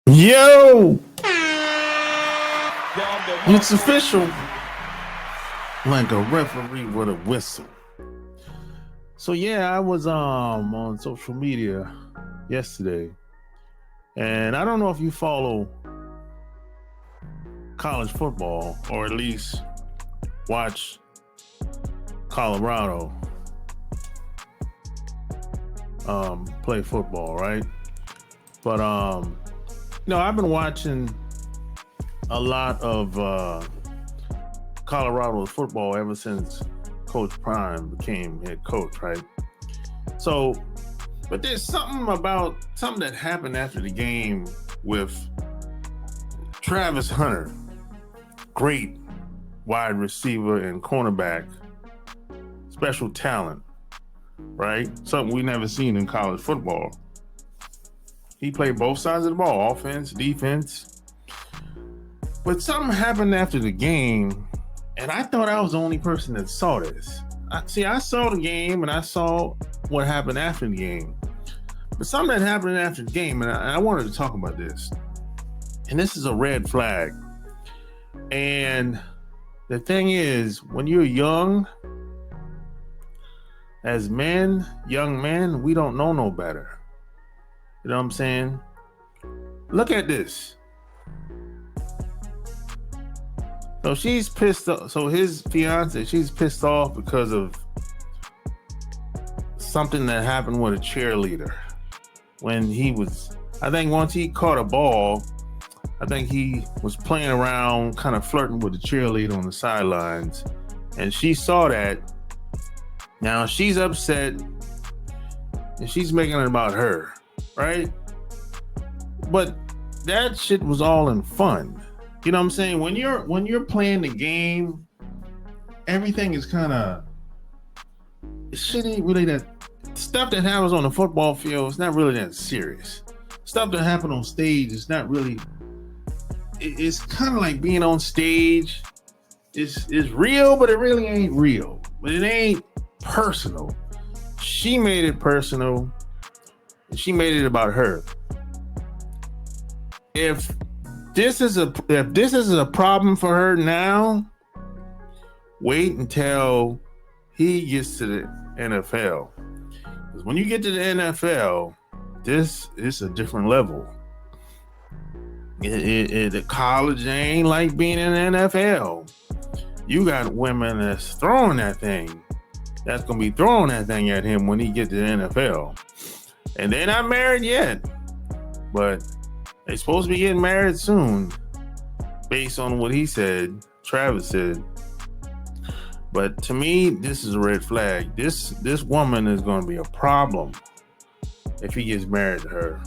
Yo, it's official. Like a referee with a whistle. So yeah, I was on social media yesterday, and I don't know if you follow college football or at least watch Colorado play football, right? But I've been watching a lot of Colorado football ever since Coach Prime became head coach, right? So, but there's something that happened after the game with Travis Hunter, great wide receiver and cornerback, special talent, right? Something we never seen in college football. He played both sides of the ball, offense, defense. But something happened after the game, and I thought I was the only person that saw this. I saw the game, and I saw what happened after the game. But something that happened after the game, and I wanted to talk about this. And this is a red flag. And the thing is, when you're young, as men, young men, we don't know no better. You know what I'm saying? Look at this. So she's pissed off. So his fiance, she's pissed off because of something that happened with a cheerleader. When I think once he caught a ball, I think he was playing around, kind of flirting with the cheerleader on the sidelines. And she saw that. Now she's upset and she's making it about her, right? But that shit was all in fun. You know what I'm saying? When you're playing the game, everything is kind of, shit ain't really that, stuff that happens on the football field, it's not really that serious. Stuff that happened on stage is not really, it's kind of like being on stage. It's real, but it really ain't real. But it ain't personal. She made it personal, and she made it about her. If this is a problem for her now, wait until he gets to the NFL. Because when you get to the NFL, this is a different level. The college ain't like being in the NFL. You got women that's throwing that thing. That's gonna be throwing that thing at him when he gets to the NFL. And they're not married yet, but they're supposed to be getting married soon, based on what he said, Travis said. But to me, this is a red flag. This woman is going to be a problem if he gets married to her,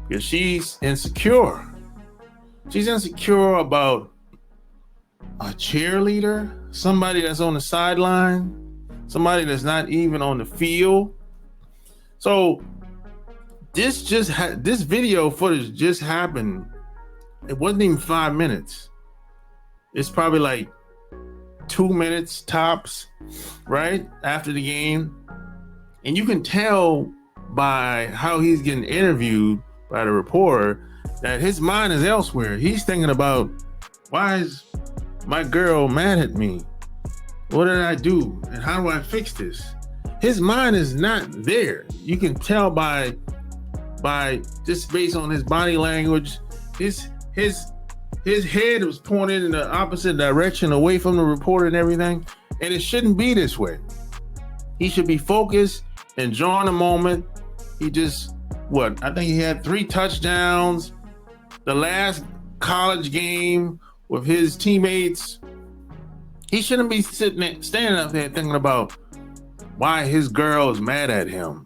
because she's insecure. She's insecure about a cheerleader, somebody that's on the sideline, somebody that's not even on the field. So this video footage just happened. It wasn't even 5 minutes. It's probably like 2 minutes tops, right? After the game. And you can tell by how he's getting interviewed by the reporter that his mind is elsewhere. He's thinking about, why is my girl mad at me? What did I do? And how do I fix this? His mind is not there. You can tell by just based on his body language. His head was pointed in the opposite direction, away from the reporter and everything. And it shouldn't be this way. He should be focused, enjoying the moment. He just, I think he had 3 touchdowns. The last college game with his teammates. He shouldn't be standing up there thinking about why his girl is mad at him.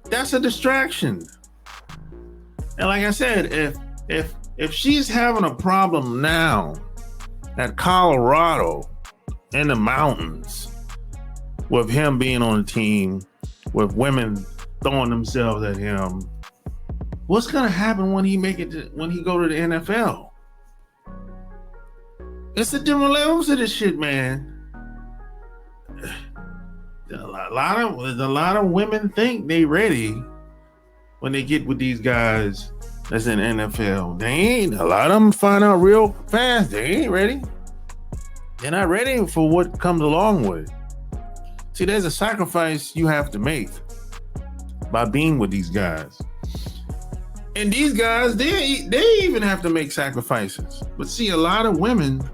That's a distraction. And like I said, if she's having a problem now at Colorado in the mountains with him being on the team, with women throwing themselves at him, what's gonna happen when he go to the NFL? It's a different levels of this shit, man. A lot of women think they ready when they get with these guys that's in NFL, a lot of them find out real fast. They ain't ready. They're not ready for what comes along with it. See, there's a sacrifice you have to make by being with these guys. And these guys, they even have to make sacrifices. But see, a lot of women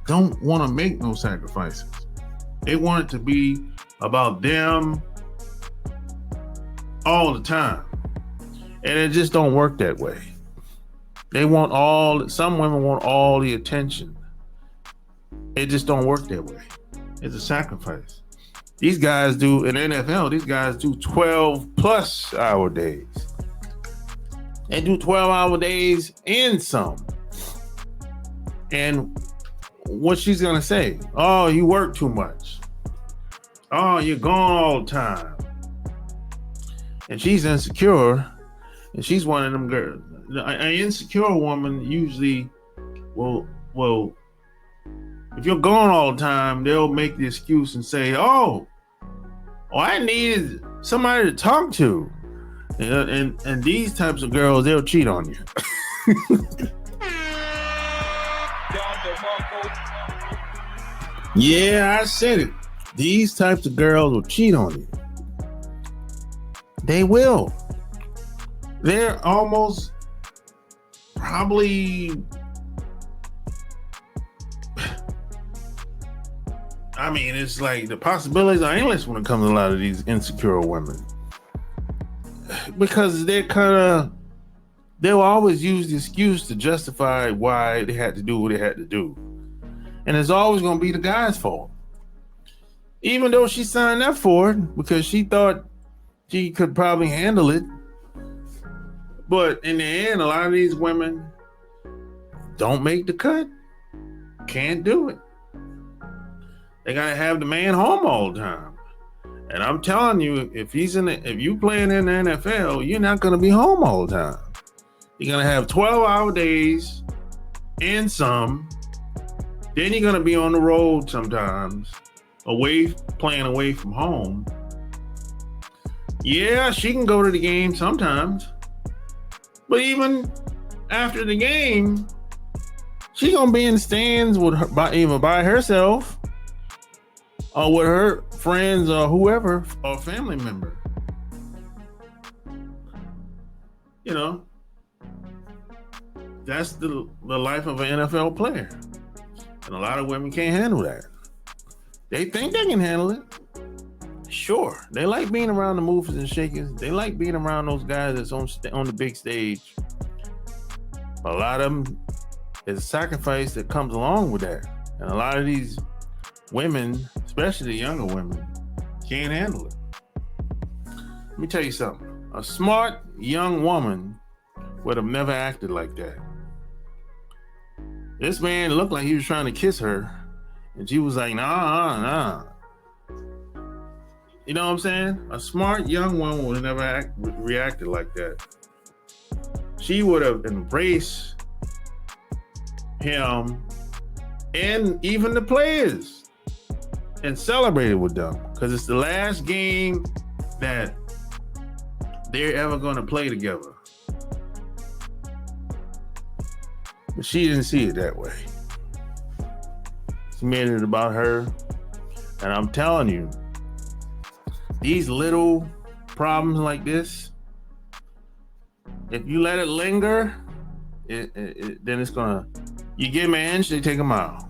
don't want to make no sacrifices. They want it to be about them all the time. And it just don't work that way. Some women want all the attention. It just don't work that way. It's a sacrifice. These guys do, in NFL, these guys do 12 plus hour days. They do 12-hour days and some. And what she's going to say, oh, you work too much. Oh, you're gone all the time. And she's insecure. And she's one of them girls. An insecure woman usually will, if you're gone all the time, they'll make the excuse and say, oh, I needed somebody to talk to. And these types of girls, they'll cheat on you. Yeah, I said it. These types of girls will cheat on you. They will. They're almost probably, I mean, it's like the possibilities are endless when it comes to a lot of these insecure women. Because they'll always use the excuse to justify why they had to do what they had to do. And it's always going to be the guy's fault. Even though she signed up for it because she thought she could probably handle it. But in the end, a lot of these women don't make the cut. Can't do it. They got to have the man home all the time. And I'm telling you, if you playing in the NFL, you're not going to be home all the time. You're going to have 12-hour days and some. Then you're going to be on the road sometimes, playing away from home. Yeah, she can go to the game sometimes. But even after the game, she going to be in the stands either by herself or with her friends or whoever, or family member. You know, that's the life of an NFL player. And a lot of women can't handle that. They think they can handle it. Sure, they like being around the movers and shakers. They like being around those guys that's on the big stage. But a lot of them, there's a sacrifice that comes along with that. And a lot of these women, especially the younger women, can't handle it. Let me tell you something. A smart young woman would have never acted like that. This man looked like he was trying to kiss her, and she was like, nah. You know what I'm saying? A smart young woman would have never reacted like that. She would have embraced him and even the players and celebrated with them, because it's the last game that they're ever going to play together. But she didn't see it that way. She made it about her. And I'm telling you, these little problems like this, if you let it linger, then it's gonna, you give them an inch, they take a mile.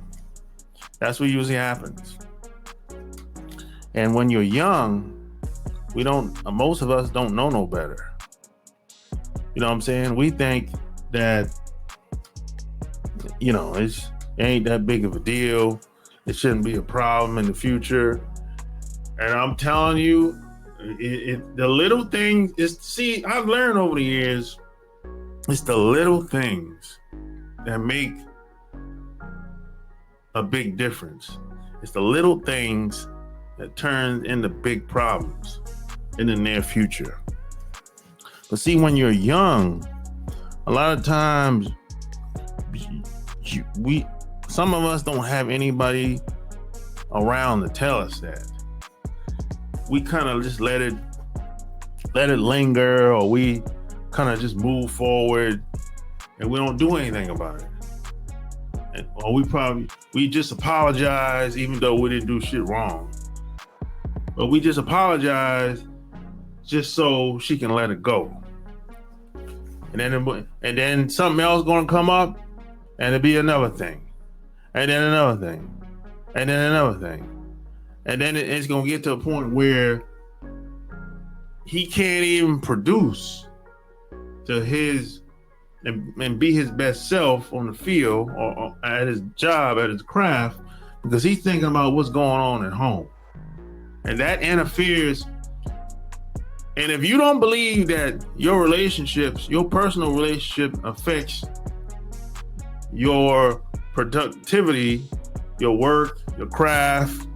That's what usually happens. And when you're young, most of us don't know no better. You know what I'm saying? We think that, it ain't that big of a deal. It shouldn't be a problem in the future. And I'm telling you, the little things I've learned over the years, it's the little things that make a big difference. It's the little things that turn into big problems in the near future. But see, when you're young, a lot of times some of us don't have anybody around to tell us that. We kind of just let it linger, or we kind of just move forward and we don't do anything about it. Or we just apologize even though we didn't do shit wrong. But we just apologize just so she can let it go. And then something else gonna come up and it'll be another thing. And then another thing. And then another thing. And then it's gonna get to a point where he can't even produce to his and be his best self on the field or at his job, at his craft, because he's thinking about what's going on at home. And that interferes. And if you don't believe that your relationships, your personal relationship affects your productivity, your work, your craft,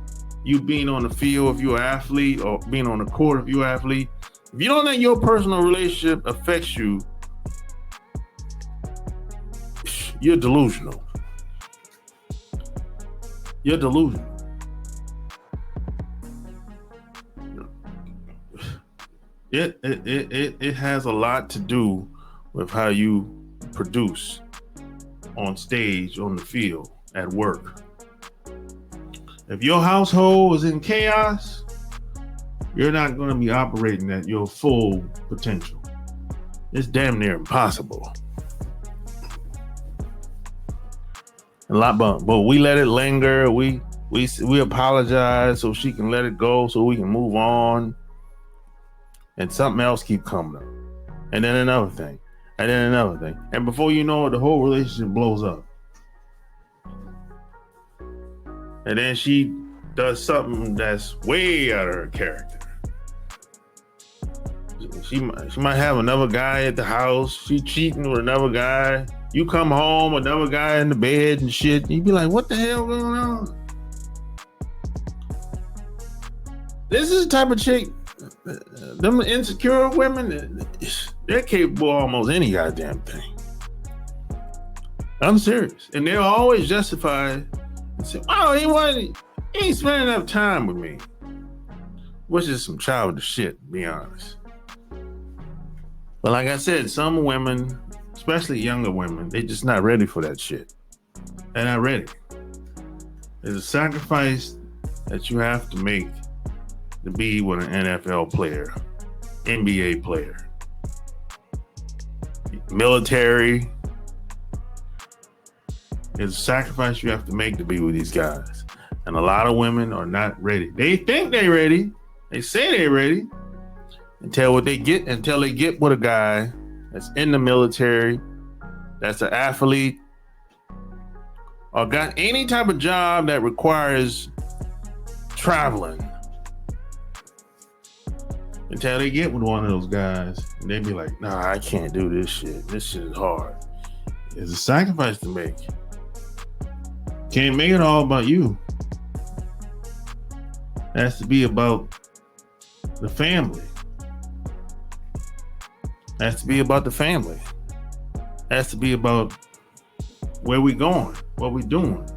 you being on the field if you're an athlete or being on the court if you're an athlete, if you don't think your personal relationship affects you, you're delusional. You're delusional. It has a lot to do with how you produce on stage, on the field, at work. If your household is in chaos, you're not going to be operating at your full potential. It's damn near impossible. But we let it linger. We apologize so she can let it go, so we can move on. And something else keep coming up. And then another thing. And then another thing. And before you know it, the whole relationship blows up. And then she does something that's way out of her character. She might have another guy at the house. She cheating with another guy. You come home, another guy in the bed and shit. You be like, what the hell going on? This is the type of chick, them insecure women, they're capable of almost any goddamn thing. I'm serious. And they'll always justify and say, oh, he ain't spending enough time with me. Which is some childish shit, to be honest. But like I said, some women, especially younger women, they just not ready for that shit. They're not ready. There's a sacrifice that you have to make to be with an NFL player, NBA player, military. There's a sacrifice you have to make to be with these guys. And a lot of women are not ready. They think they're ready. They say they're ready until they get with a guy that's in the military, that's an athlete, or got any type of job that requires traveling. Until they get with one of those guys, and they be like, nah, I can't do this shit. This shit is hard. It's a sacrifice to make. Can't make it all about you. It has to be about the family. It has to be about the family. It has to be about where we going, what we doing.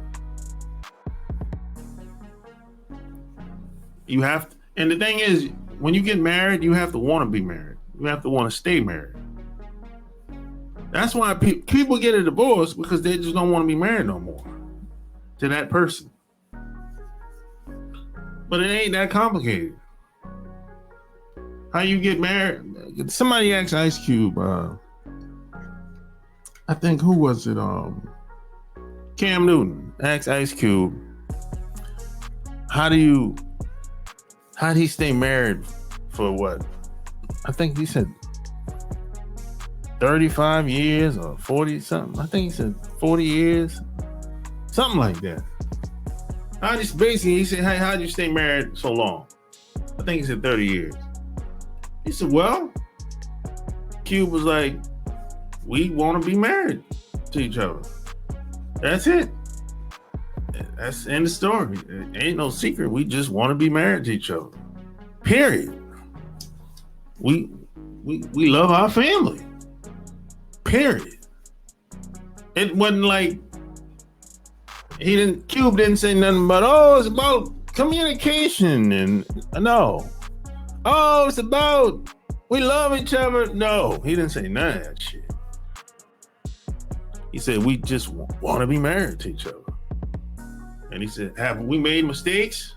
You have to, and the thing is, when you get married, you have to want to be married. You have to want to stay married. That's why people get a divorce, because they just don't want to be married no more to that person. But it ain't that complicated. How you get married? Somebody asked Ice Cube, I think, who was it? Cam Newton asked Ice Cube, how do he stay married for what? I think he said 35 years or 40 something. I think he said 40 years. Something like that. He said, hey, how'd you stay married so long? I think he said 30 years. He said, well, Cube was like, we want to be married to each other. That's it. That's the end of the story. It ain't no secret. We just want to be married to each other. Period. We love our family. Period. It wasn't like Cube didn't say nothing about, oh, it's about communication and no. Oh, it's about We love each other. No, he didn't say none of that shit. He said, we just want to be married to each other. And he said, have we made mistakes?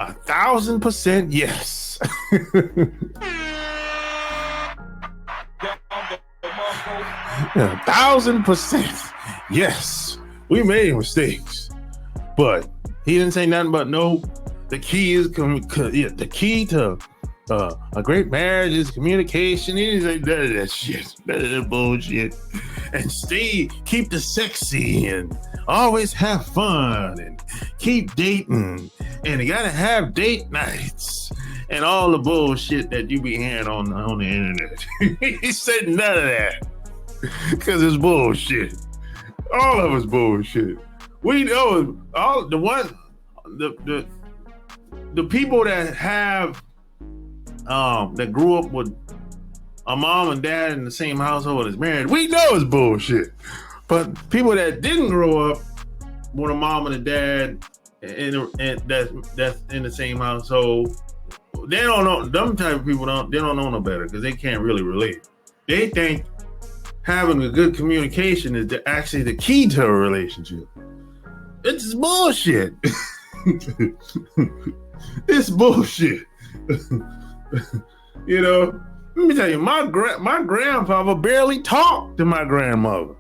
1,000% yes. 1,000% yes. We made mistakes. But he didn't say nothing but no. The key is the key to a great marriage is communication. He didn't say none of that shit. None of that bullshit. And keep the sexy and always have fun and keep dating. And you gotta have date nights and all the bullshit that you be hearing on the internet. He said none of that. Because it's bullshit. All of it's bullshit. We know all the people that have that grew up with a mom and dad in the same household as married, we know it's bullshit. But people that didn't grow up with a mom and a dad and that's in the same household, they don't know. Them type of people don't know no better because they can't really relate. They think having a good communication is actually the key to a relationship. It's bullshit. It's bullshit. You know, let me tell you, my grandfather barely talked to my grandmother.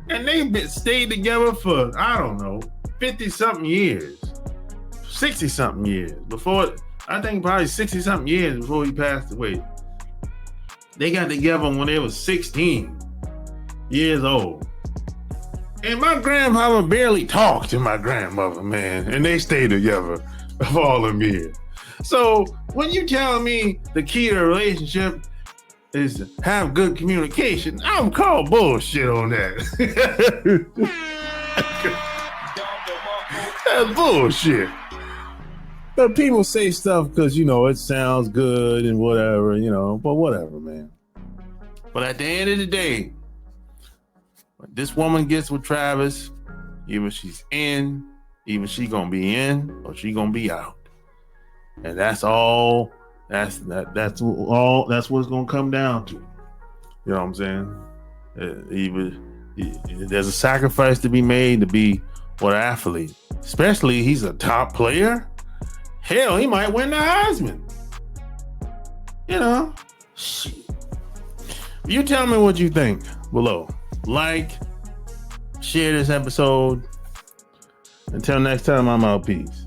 And they stayed together for, I don't know, 50-something years. 60-something years. Before, I think probably 60-something years before he passed away. They got together when they was 16 years old. And my grandfather barely talked to my grandmother, man. And they stayed together for all them years. So when you tell me the key to a relationship is to have good communication, I'm called bullshit on that. That's bullshit. But people say stuff because, you know, it sounds good and whatever, you know, but whatever, man. But at the end of the day, when this woman gets with Travis, either she's in, either she gonna be in, or she gonna be out. And that's all. That's what it's gonna come down to. You know what I'm saying? There's a sacrifice to be made to be an athlete. Especially he's a top player. Hell, he might win the Heisman. You know, shit. You tell me what you think below. Like, share this episode. Until next time, I'm out. Peace.